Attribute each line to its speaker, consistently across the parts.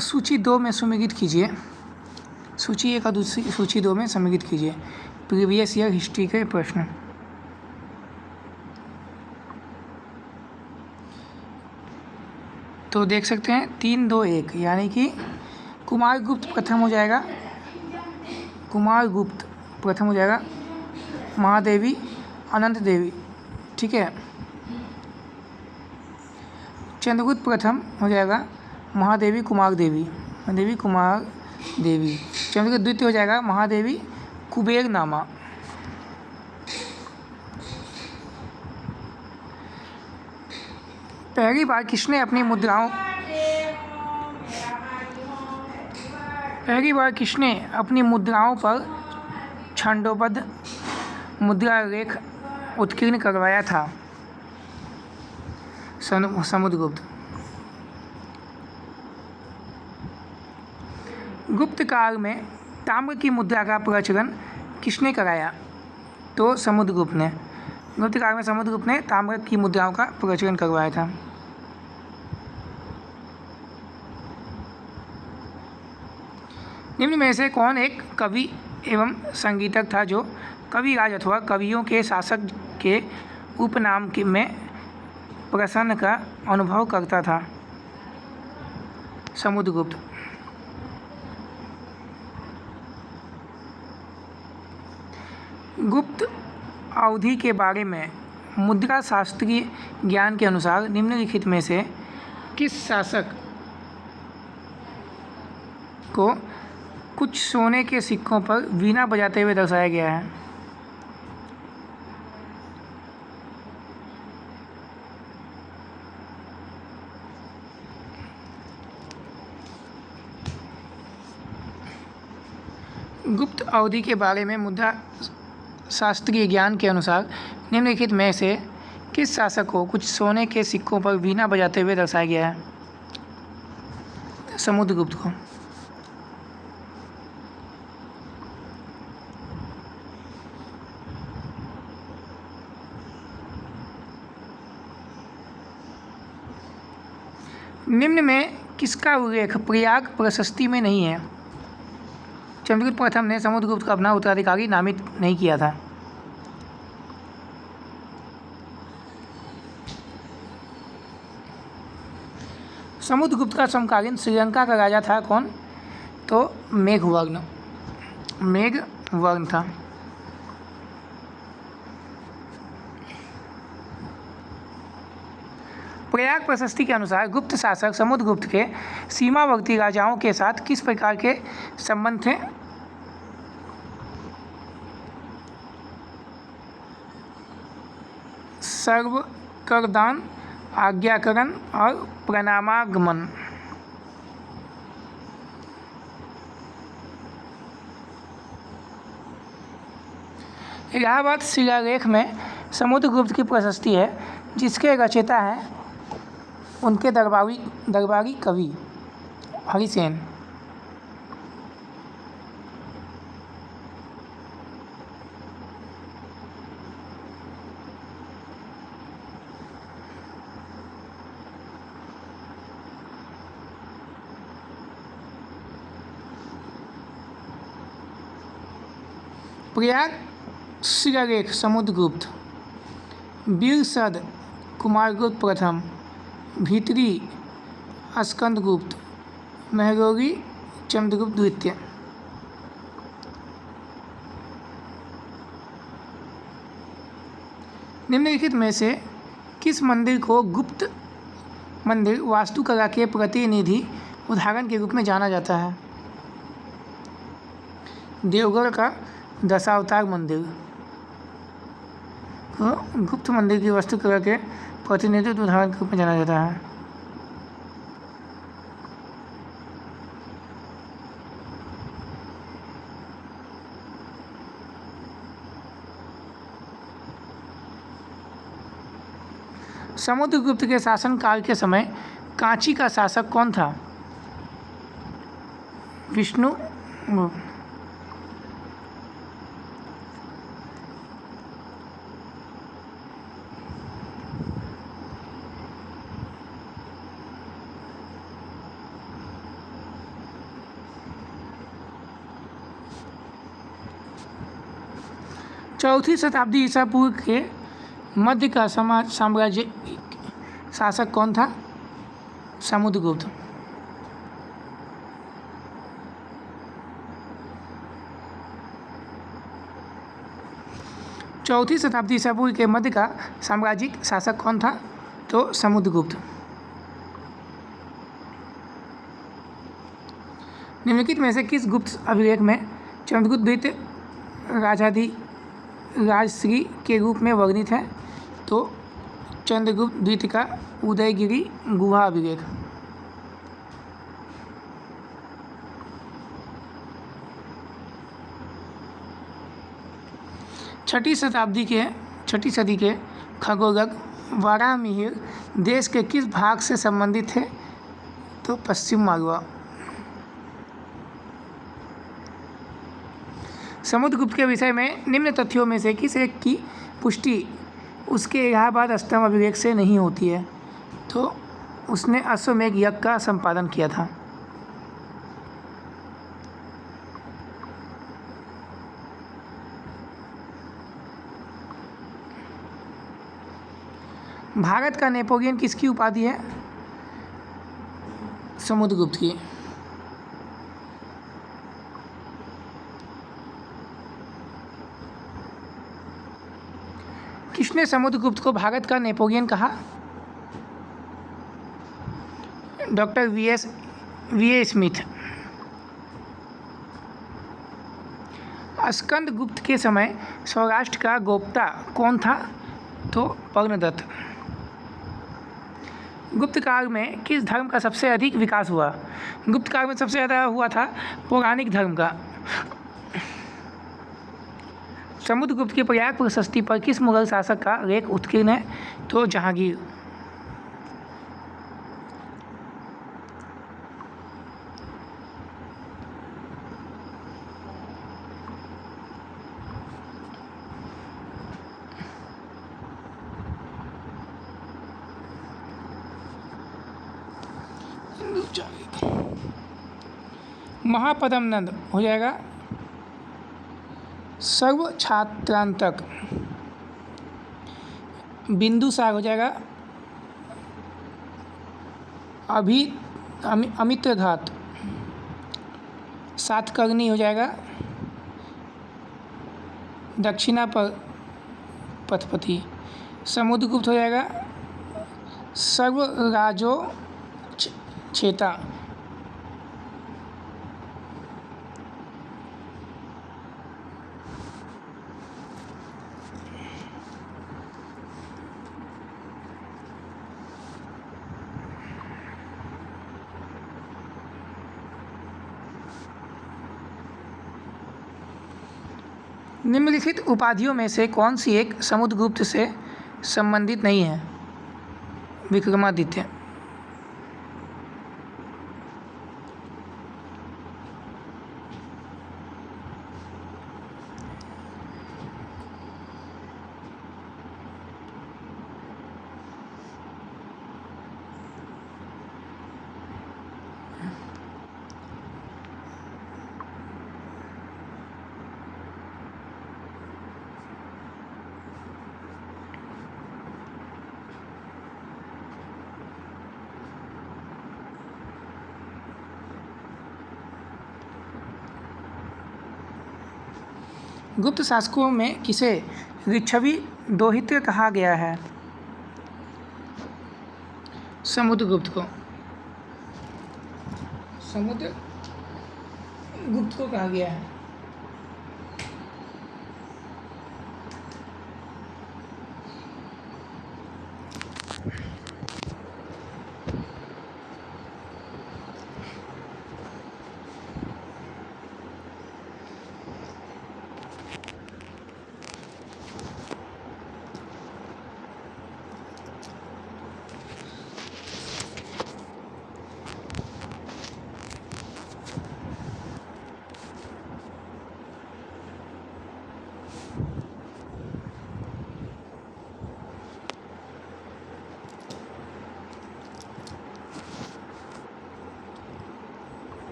Speaker 1: सूची 2 में समेकित कीजिए। सूची 1 और दूसरी सूची 2 में समेकित कीजिए प्रीवियस ईयर हिस्ट्री के प्रश्न। तो देख सकते हैं 3, 2, 1 यानी कि कुमारगुप्त प्रथम हो जाएगा, कुमारगुप्त प्रथम हो जाएगा, महादेवी, अनंत देवी, ठीक है। चंद्रगुप्त प्रथम हो जाएगा, महादेवी कुमार देवी, महादेवी कुमार देवी। चंद्रगुप्त द्वितीय हो जाएगा, महादेवी कुबेर नामा। पहली बार किसने अपनी मुद्राओं पर छांदोबद्ध मुद्रा लेख उत्कीर्ण करवाया था? समुद्रगुप्त। गुप्त काल में ताम्र की मुद्रा का प्रचलन किसने कराया? तो समुद्रगुप्त ने। गुप्त काल में समुद्रगुप्त ने ताम्र की मुद्राओं का प्रचलन करवाया था। निम्न में से कौन एक कवि एवं संगीतज्ञ था जो कविराज अथवा कवियों के शासक के उपनाम में प्रसन्न का अनुभव करता था? समुद्रगुप्त। गुप्त अवधि के बारे में मुद्रा शास्त्रीय ज्ञान के अनुसार निम्नलिखित में से किस शासक को कुछ सोने के सिक्कों पर वीणा बजाते हुए दर्शाया गया है? गुप्त अवधि के बारे में मुद्रा शास्त्रीय ज्ञान के अनुसार निम्नलिखित में से किस शासक को कुछ सोने के सिक्कों पर वीणा बजाते हुए दर्शाया गया है? समुद्रगुप्त को। निम्न में किसका उल्लेख प्रयाग प्रशस्ति में नहीं है? चंद्रगुप्त प्रथम ने समुद्रगुप्त को अपना उत्तराधिकारी नामित नहीं किया था। समुद्रगुप्त का समकालीन श्रीलंका का राजा था कौन? तो मेघवर्ण था। प्रयाग प्रशस्ति के अनुसार गुप्त शासक समुद्रगुप्त के सीमावर्ती राजाओं के साथ किस प्रकार के संबंध थे? सर्व करदान, आज्ञाकरण और प्रणामागमन। इलाहाबाद शिलालेख में समुद्रगुप्त की प्रशस्ति है जिसके रचयिता हैं उनके दरबारी कवि हरिसेन। प्रयाग शिलालेख समुद्रगुप्त, बीरसद कुमारगुप्त प्रथम, भीतरी स्कंदगुप्त, महरौरी चंद्रगुप्त द्वितीय। निम्नलिखित में से किस मंदिर को गुप्त मंदिर वास्तुकला के प्रतिनिधि उदाहरण के रूप में जाना जाता है? देवगढ़ का दशावतार मंदिर को गुप्त मंदिर की वास्तुकला के प्रतिनिधित्व उदाहरण के रूप में जाना जाता है। समुद्रगुप्त के शासनकाल के समय कांची का शासक कौन था? विष्णु। चौथी शताब्दी ईसा पूर्व के मध्य का साम्राज्य शासक कौन था? समुद्रगुप्त। चौथी शताब्दी ईसा पूर्व के मध्य का साम्राज्यिक शासक कौन था? तो समुद्रगुप्त। निम्नलिखित में से किस गुप्त अभिलेख में चंद्रगुप्त द्वितीय राजश्री के रूप में वर्णित है? तो चंद्रगुप्त द्वितीय का उदयगिरी गुहा अभिलेख। छठी सदी के खगोलक वारामिहिर देश के किस भाग से संबंधित थे? तो पश्चिम मालवा। समुद्रगुप्त के विषय में निम्न तथ्यों में से किस एक की पुष्टि उसके इलाहाबाद स्तंभ अभिलेख से नहीं होती है? तो उसने अश्वमेध यज्ञ का संपादन किया था। भारत का नेपोलियन किसकी उपाधि है? समुद्रगुप्त की। किसने समुद्रगुप्त को भारत का नेपोलियन कहा? Doctor V A Smith. Skandagupta के समय सौराष्ट्र का गोप्ता कौन था? तो पर्णदत्त। गुप्त काल में किस धर्म का सबसे अधिक विकास हुआ? गुप्त काल में सबसे ज़्यादा हुआ था पौराणिक धर्म का। समुद्रगुप्त की प्रयाग प्रशस्ति पर किस मुगल शासक का लेख उत्कीर्ण है? तो जहांगीर। महापद्म नंद हो जाएगा सर्व छात्रांतक। बिंदुसार हो जाएगा अमित्रघात। सातकर्णी हो जाएगा दक्षिणा पर पथपति। समुद्रगुप्त हो जाएगा सर्वराजो छेता। निम्नलिखित उपाधियों में से कौन सी एक समुद्रगुप्त से संबंधित नहीं है? विक्रमादित्य। गुप्त शासकों में किसे लिच्छवी दोहित्र कहा गया है? समुद्रगुप्त को। समुद्रगुप्त को कहा गया है।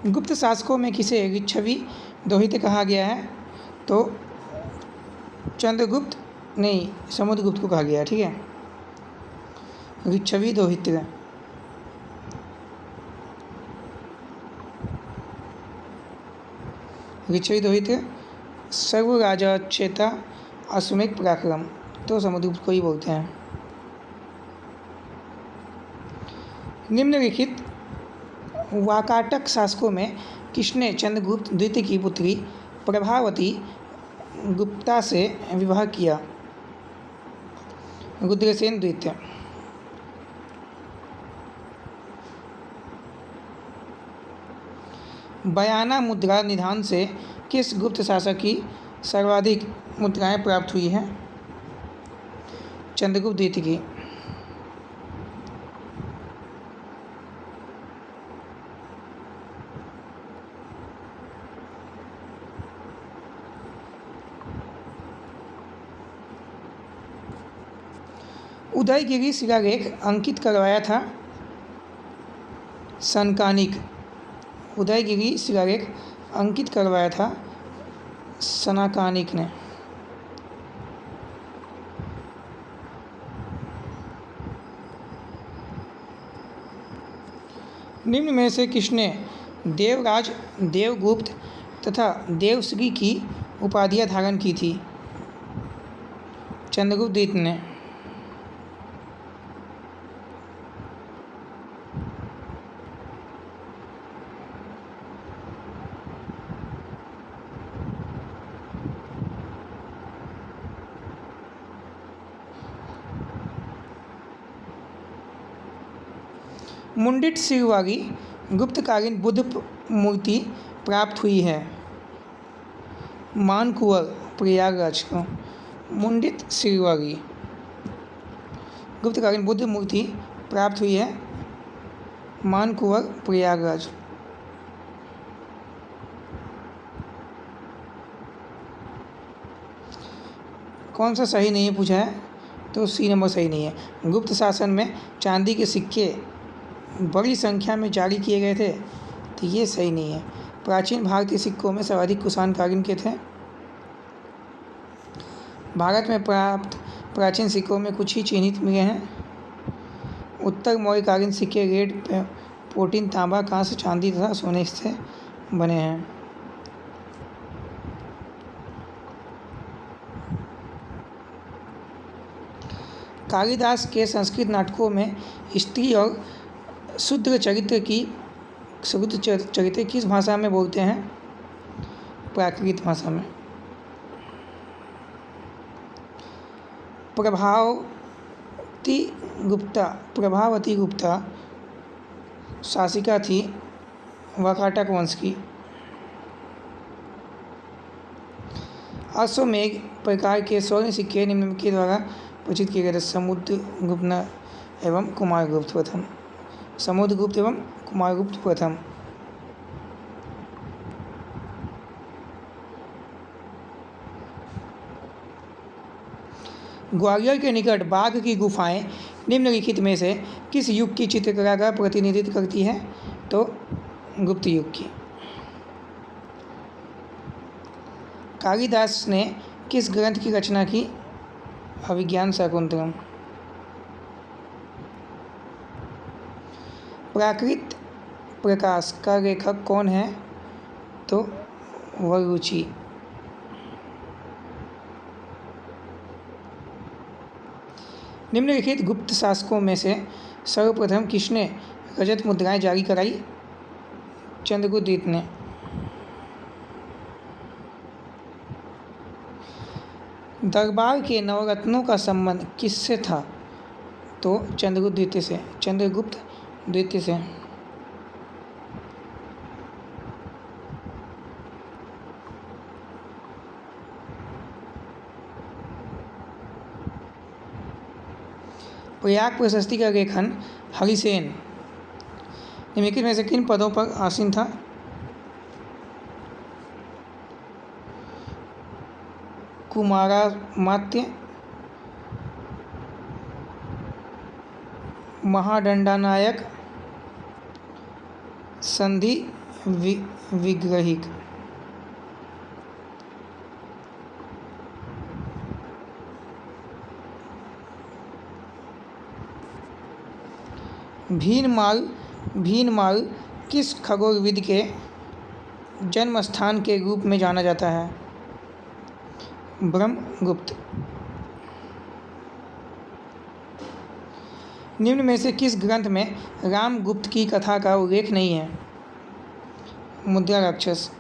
Speaker 1: गुप्त शासकों में किसे लिच्छवी दोहित्र कहा गया है? तो चंद्रगुप्त नहीं, समुद्रगुप्त को कहा गया है। ठीक है, लिच्छवी दोहित्र। लिच्छवी दोहित्र सर्व राजचेता अश्वमेध पराक्रम, तो समुद्रगुप्त को ही बोलते हैं। निम्नलिखित वाकाटक शासकों में किसने चंद्रगुप्त द्वितीय की पुत्री प्रभावती गुप्ता से विवाह किया? रुद्रसेन द्वितीय। बयाना मुद्रा निधान से किस गुप्त शासक की सर्वाधिक मुद्राएं प्राप्त हुई हैं? चंद्रगुप्त द्वितीय की। उदयगिरी शिलालेख अंकित करवाया था सनकानिक। उदयगिरी शिलालेख अंकित करवाया था सनाकानिक ने। निम्न में से किसने देवराज, देवगुप्त तथा देवश्री की उपाधियां धारण की थी? चंद्रगुप्त द्वितीय ने। मुंडित सिर वाली गुप्तकालीन बुद्ध मूर्ति प्राप्त हुई है? मानकुवर, प्रयागराज को। मुंडित सिर वाली गुप्तकालीन बुद्ध मूर्ति प्राप्त हुई है मानकुवर, प्रयागराज। कौन सा सही नहीं है पूछा है, तो सी नंबर सही नहीं है। गुप्त शासन में चांदी के सिक्के बड़ी संख्या में जारी किए गए थे, तो ये सही नहीं है। प्राचीन भारतीय सिक्कों में सर्वाधिक कुषाण कालीन के थे। भारत में प्राप्त प्राचीन सिक्कों में कुछ ही चिन्हित मिले हैं। उत्तर मौर्यकालीन सिक्के रेड, प्रोटीन, तांबा, कांस्य, चांदी तथा सोने से बने हैं। कालिदास के संस्कृत नाटकों में स्त्री और शूद्र चरित्र किस भाषा में बोलते हैं? प्राकृत भाषा में। प्रभावती गुप्ता शासिका थी वाकाटक वंश की। अश्वमेध प्रकार के स्वर्ण सिक्के निम्न के द्वारा प्रचित किए गए थे? समुद्रगुप्त एवं कुमारगुप्त प्रथम। समुद्रगुप्त एवं कुमारगुप्त प्रथम। ग्वालियर के निकट बाघ की गुफाएं निम्नलिखित में से किस युग की चित्रकला का प्रतिनिधित्व करती है? तो गुप्त युग की। कालिदास ने किस ग्रंथ की रचना की? अभिज्ञान शाकुंतलम। प्राकृत प्रकाश का लेखक कौन है? तो वरुचि। निम्नलिखित गुप्त शासकों में से सर्वप्रथम किसने रजत मुद्राएं जारी कराई? चंद्रगुप्त द्वितीय ने। दरबार के नवरत्नों का संबंध किससे था? तो चंद्रगुप्त द्वितीय से। चंद्रगुप्त द्वितीय से। प्रयाग प्रशस्ति का लेखन हरिसेन निम्नलिखित में से किन पदों पर आसीन था? कुमारामात्य, महादंडानायक, संधि विग्रहिक। भीनमाल किस खगोलविद के जन्म स्थान के रूप में जाना जाता है? ब्रह्मगुप्त। निम्न में से किस ग्रंथ में रामगुप्त की कथा का उल्लेख नहीं है? मुद्रा राक्षस।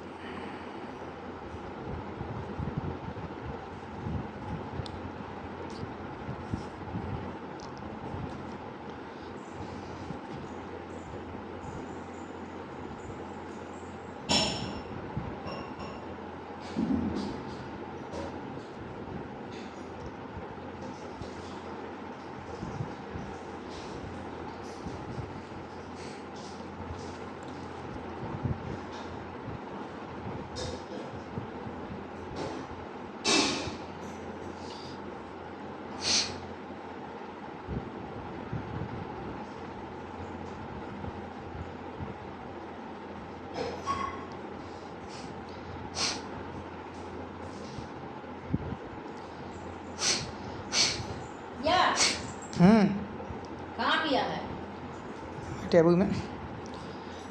Speaker 2: कहाँ किया है?
Speaker 1: टेबल में।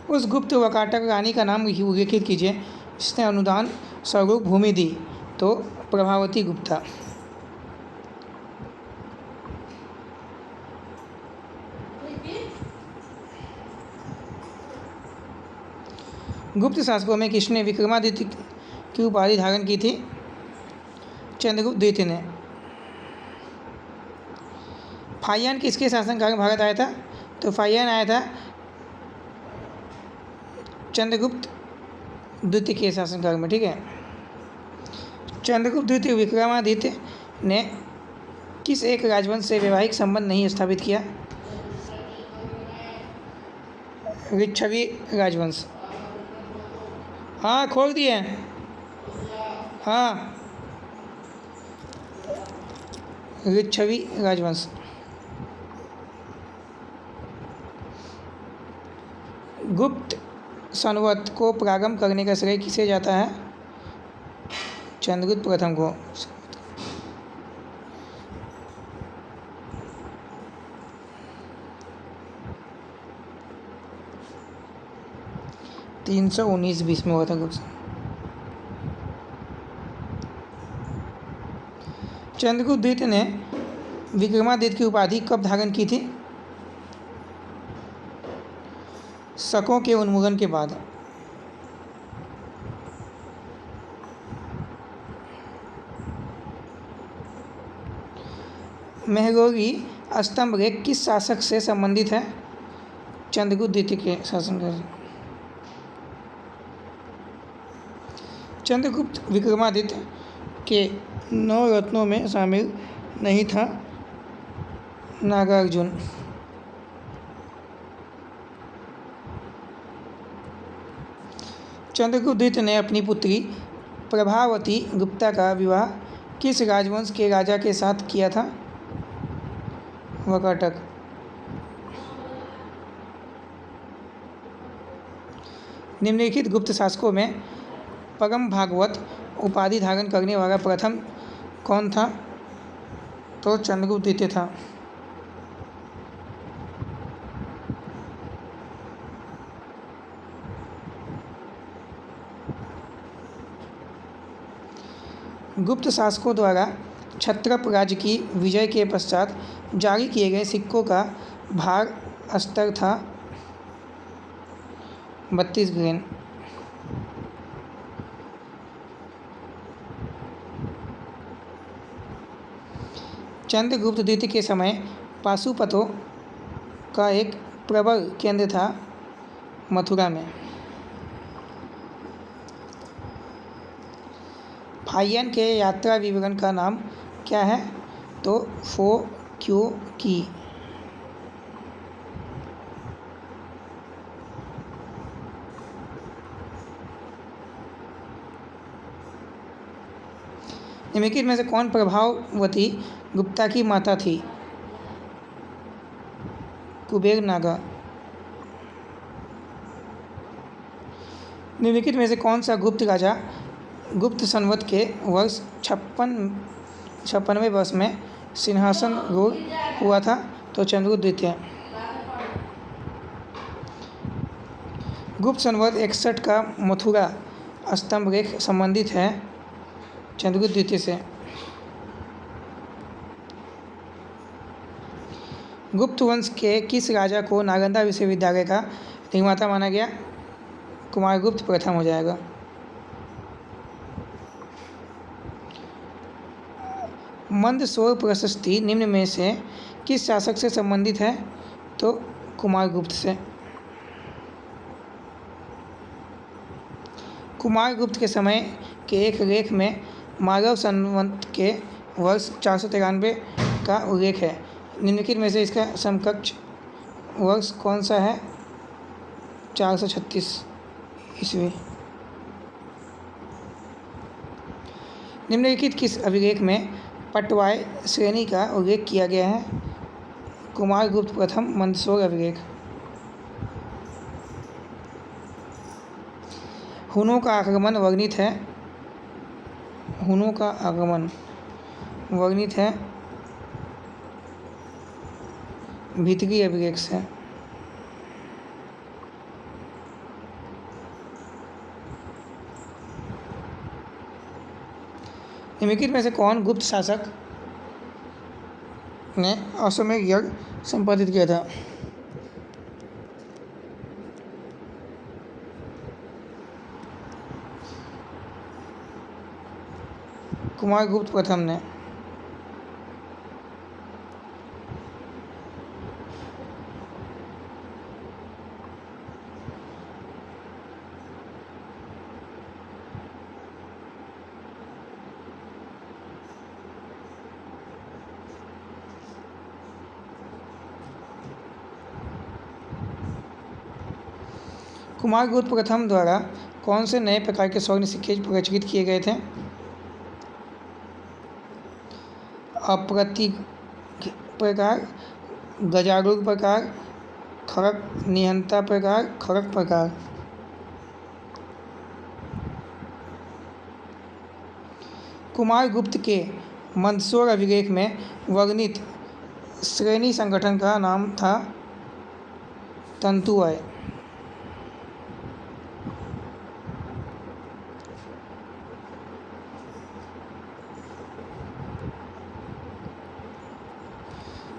Speaker 1: उस गुप्त वकाटक रानी का नाम उल्लेखित कीजिए जिसने अनुदान स्वरूप भूमि दी। तो प्रभावती गुप्ता। गुप्त शासकों में किसने विक्रमादित्य की उपाधि धारण की थी? चंद्रगुप्त द्वितीय ने। फाहियान किसके शासनकाल में भारत आया था? तो फाहियान आया था चंद्रगुप्त द्वितीय के शासनकाल में। ठीक है। चंद्रगुप्त द्वितीय विक्रमादित्य ने किस एक राजवंश से वैवाहिक संबंध नहीं स्थापित किया? लिच्छवी राजवंश। हाँ, खोल दिए। हाँ, लिच्छवी राजवंश। गुप्त संवत को प्रारंभ करने का श्रेय किसे जाता है? चंद्रगुप्त प्रथम को। तीन सौ 19 में हुआ था गुप्त। चंद्रगुप्त द्वितीय ने विक्रमादित्य की उपाधि कब धारण की थी? शकों के उन्मूलन के बाद। मेहगौरी स्तंभ रेख किस शासक से संबंधित है? चंद्रगुप्त द्वितीय के शासनकाल। चंद्रगुप्त विक्रमादित्य के 9 रत्नों में शामिल नहीं था नागार्जुन। चंद्रगुप्त द्वितीय ने अपनी पुत्री प्रभावती गुप्ता का विवाह किस राजवंश के राजा के साथ किया था? वकाटक। निम्नलिखित गुप्त शासकों में परम भागवत उपाधि धारण करने वाला प्रथम कौन था? तो चंद्रगुप्त द्वितीय था। गुप्त शासकों द्वारा क्षत्रप राज्य की विजय के पश्चात जारी किए गए सिक्कों का भार स्तर था 32 ग्रेन। चंद्रगुप्त द्वितीय के समय पाशुपतों का एक प्रबल केंद्र था मथुरा में। फाहियान के यात्रा विवरण का नाम क्या है? तो फो क्यों की। निम्नलिखित में से कौन प्रभावती गुप्ता की माता थी? कुबेर नागा। निम्नलिखित में से कौन सा गुप्त राजा गुप्त संवत के वर्ष 56वें वर्ष में सिंहासन रूढ़ हुआ था? तो चंद्रगुप्त द्वितीय। गुप्त संवत 61 का मथुरा स्तंभ रेख संबंधित है चंद्रगुप्त द्वितीय से। गुप्त वंश के किस राजा को नालंदा विश्वविद्यालय का निर्माता माना गया? कुमारगुप्त प्रथम हो जाएगा। मंदसौर प्रशस्ति निम्न में से किस शासक से संबंधित है? तो कुमारगुप्त से। कुमारगुप्त के समय के एक लेख में मागध संवत के वर्ष 493 का उल्लेख है। निम्नलिखित में से इसका समकक्ष वर्ष कौन सा है? 436 ईस्वी। निम्नलिखित किस अभिलेख में पटवाई श्रेणी का उल्लेख किया गया है? कुमारगुप्त प्रथम मंदसौर अभिलेख। हुनों का आगमन वर्णित है। हुनों का आगमन वर्णित है भीतरी अभिलेख से। निम्नलिखित में से कौन गुप्त शासक ने अश्वमेध यज्ञ संपादित किया था? कुमारगुप्त प्रथम ने। कुमारगुप्त प्रथम द्वारा कौन से नए प्रकार के स्वर्ण सिक्के प्रचलित किए गए थे? अप्रतीक प्रकार, गजारूढ़ प्रकार, खड़क निहंता प्रकार, खड़क प्रकार। कुमारगुप्त के मंदसौर अभिलेख में वर्णित श्रेणी संगठन का नाम था तंतुवय।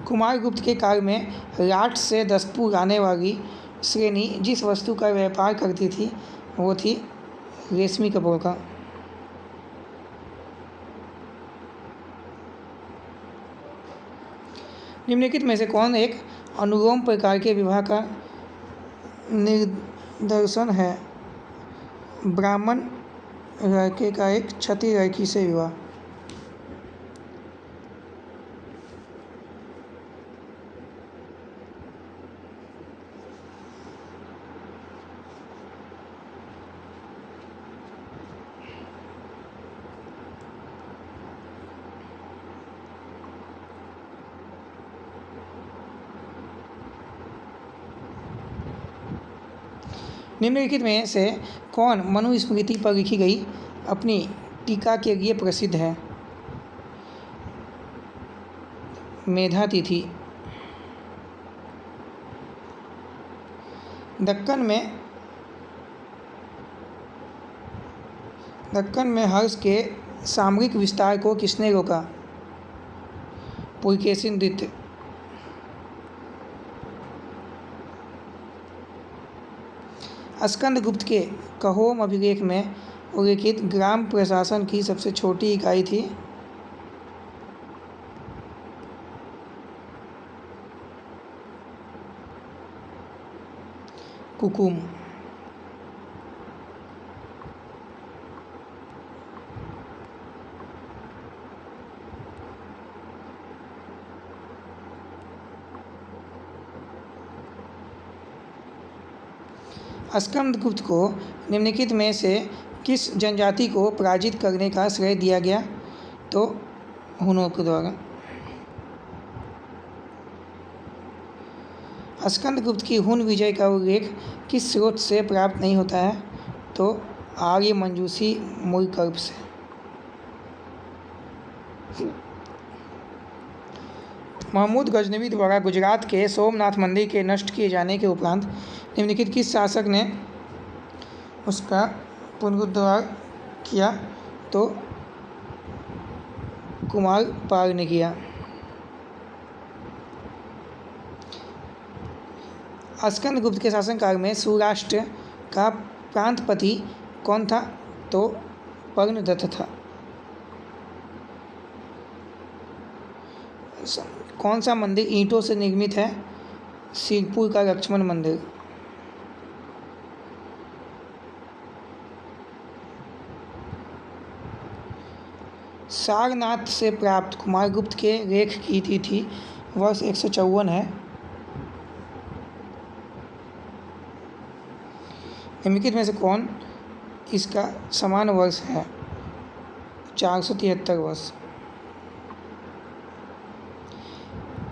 Speaker 1: कुमारगुप्त के काल में राठ से दस्तपुर आने वाली श्रेणी जिस वस्तु का व्यापार करती थी वो थी रेशमी कपड़ों का। निम्नलिखित में से कौन एक अनुलोम प्रकार के विवाह का निदर्शन है? ब्राह्मण लड़के का एक क्षत्रिय लड़की से विवाह। निम्नलिखित में से कौन मनुस्मृति पर लिखी गई अपनी टीका के लिए प्रसिद्ध है? मेधातिथि। दक्कन में हर्ष के सामरिक विस्तार को किसने रोका? पुलकेशिन द्वितीय। स्कंदगुप्त के कहोम अभिलेख में उल्लिखित ग्राम प्रशासन की सबसे छोटी इकाई थी? कुकुम। स्कंदगुप्त को निम्नलिखित में से किस जनजाति को पराजित करने का श्रेय दिया गया? तो हुनों के द्वारा। स्कंदगुप्त की हुन विजय का उल्लेख किस स्रोत से प्राप्त नहीं होता है? तो आर्य मंजूषी मूलकल्प से। महमूद गजनवी द्वारा गुजरात के सोमनाथ मंदिर के नष्ट किए जाने के उपरांत निम्नलिखित किस शासक ने उसका पुनरुद्धार किया? तो कुमारपाल ने किया। स्कंदगुप्त के शासनकाल में सौराष्ट्र का प्रांतपति कौन था? तो पर्णदत्त था। कौन सा मंदिर ईंटों से निर्मित है? सिरपुर का लक्ष्मण मंदिर। सारनाथ से प्राप्त कुमारगुप्त के लेख की तिथि वर्ष 154 है। निम्नलिखित में से कौन इसका समान वर्ष है? 473 वर्ष।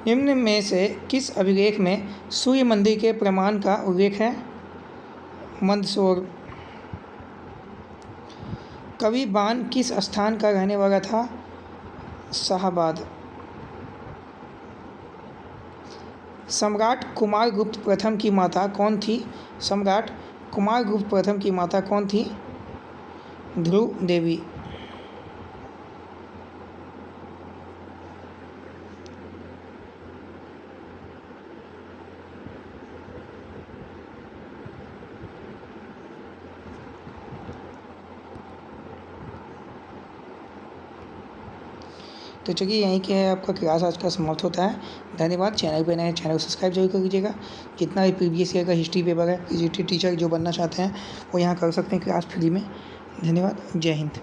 Speaker 1: निम्न में से किस अभिलेख में सूर्य मंदिर के प्रमाण का उल्लेख है? मंदसौर। कवि बान किस स्थान का रहने वाला था? शाहाबाद। सम्राट कुमारगुप्त प्रथम की माता कौन थी? सम्राट कुमारगुप्त प्रथम की माता कौन थी? ध्रुव देवी। तो चलिए यहीं के आपका क्लास आज का समाप्त होता है। धन्यवाद। चैनल पे नए चैनल को सब्सक्राइब जरूर कर लीजिएगा। जितना भी प्रीवियस ईयर का हिस्ट्री पेपर है, पीजीटी टीचर जो बनना चाहते हैं वो यहाँ कर सकते हैं क्लास फ्री में। धन्यवाद। जय हिंद।